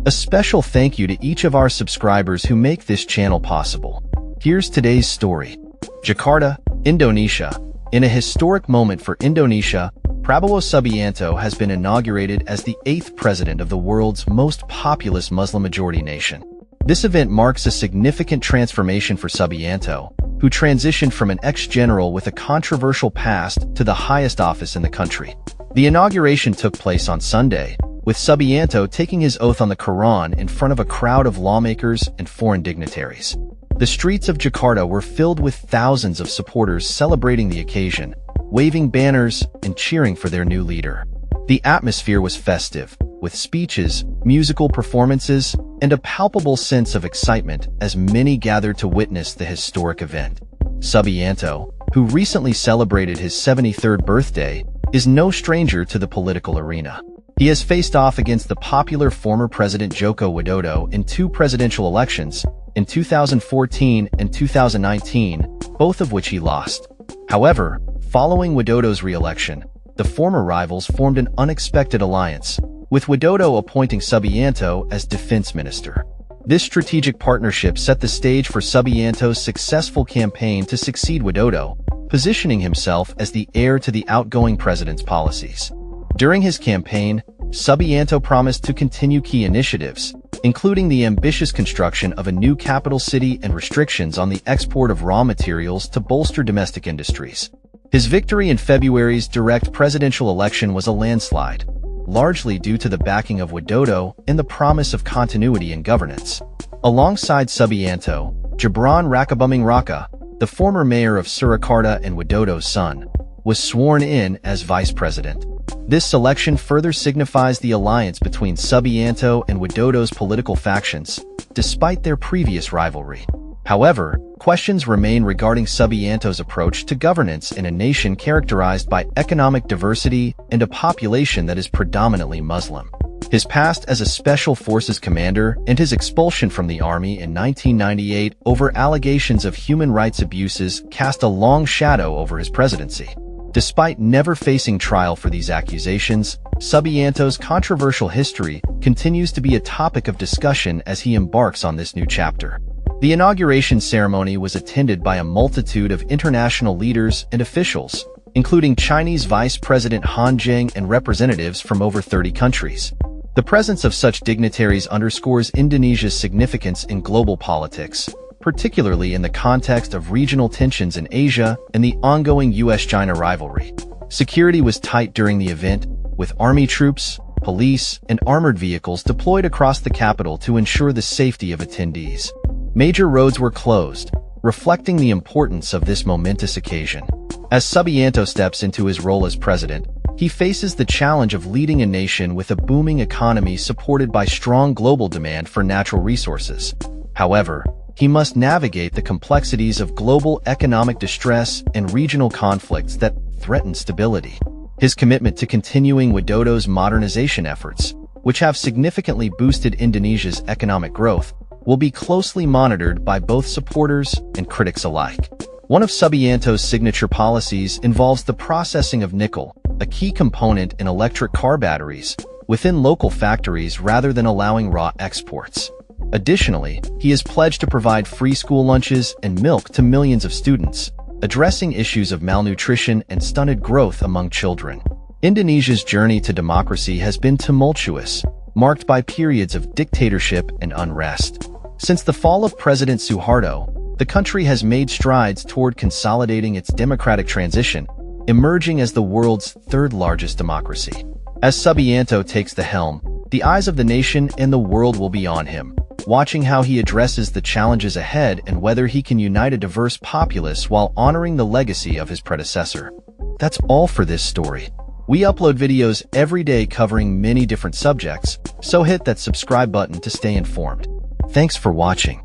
A special thank you to each of our subscribers who make this channel possible. Here's today's story. Jakarta, Indonesia. In a historic moment for Indonesia, Prabowo Subianto has been inaugurated as the 8th president of the world's most populous Muslim-majority nation. This event marks a significant transformation for Subianto, who transitioned from an ex-general with a controversial past to the highest office in the country. The inauguration took place on Sunday, with Subianto taking his oath on the Quran in front of a crowd of lawmakers and foreign dignitaries. The streets of Jakarta were filled with thousands of supporters celebrating the occasion, waving banners and cheering for their new leader. The atmosphere was festive, with speeches, musical performances, and a palpable sense of excitement as many gathered to witness the historic event. Subianto, who recently celebrated his 73rd birthday, is no stranger to the political arena. He has faced off against the popular former President Joko Widodo in 2 presidential elections, in 2014 and 2019, both of which he lost. However, following Widodo's re-election, the former rivals formed an unexpected alliance, with Widodo appointing Subianto as defense minister. This strategic partnership set the stage for Subianto's successful campaign to succeed Widodo, positioning himself as the heir to the outgoing president's policies. During his campaign, Subianto promised to continue key initiatives, including the ambitious construction of a new capital city and restrictions on the export of raw materials to bolster domestic industries. His victory in February's direct presidential election was a landslide, largely due to the backing of Widodo and the promise of continuity in governance. Alongside Subianto, Gibran Rakabuming Raka, the former mayor of Surakarta and Widodo's son, was sworn in as vice president. This selection further signifies the alliance between Subianto and Widodo's political factions, despite their previous rivalry. However, questions remain regarding Subianto's approach to governance in a nation characterized by economic diversity and a population that is predominantly Muslim. His past as a special forces commander and his expulsion from the army in 1998 over allegations of human rights abuses cast a long shadow over his presidency. Despite never facing trial for these accusations, Subianto's controversial history continues to be a topic of discussion as he embarks on this new chapter. The inauguration ceremony was attended by a multitude of international leaders and officials, including Chinese Vice President Han Zheng and representatives from over 30 countries. The presence of such dignitaries underscores Indonesia's significance in global politics, particularly in the context of regional tensions in Asia and the ongoing US-China rivalry. Security was tight during the event, with army troops, police, and armored vehicles deployed across the capital to ensure the safety of attendees. Major roads were closed, reflecting the importance of this momentous occasion. As Subianto steps into his role as president, he faces the challenge of leading a nation with a booming economy supported by strong global demand for natural resources. However, he must navigate the complexities of global economic distress and regional conflicts that threaten stability. His commitment to continuing Widodo's modernization efforts, which have significantly boosted Indonesia's economic growth, will be closely monitored by both supporters and critics alike. One of Subianto's signature policies involves the processing of nickel, a key component in electric car batteries, within local factories rather than allowing raw exports. Additionally, he has pledged to provide free school lunches and milk to millions of students, addressing issues of malnutrition and stunted growth among children. Indonesia's journey to democracy has been tumultuous, marked by periods of dictatorship and unrest. Since the fall of President Suharto, the country has made strides toward consolidating its democratic transition, emerging as the world's 3rd largest democracy. As Subianto takes the helm, the eyes of the nation and the world will be on him, watching how he addresses the challenges ahead and whether he can unite a diverse populace while honoring the legacy of his predecessor. That's all for this story. We upload videos every day covering many different subjects, so hit that subscribe button to stay informed. Thanks for watching.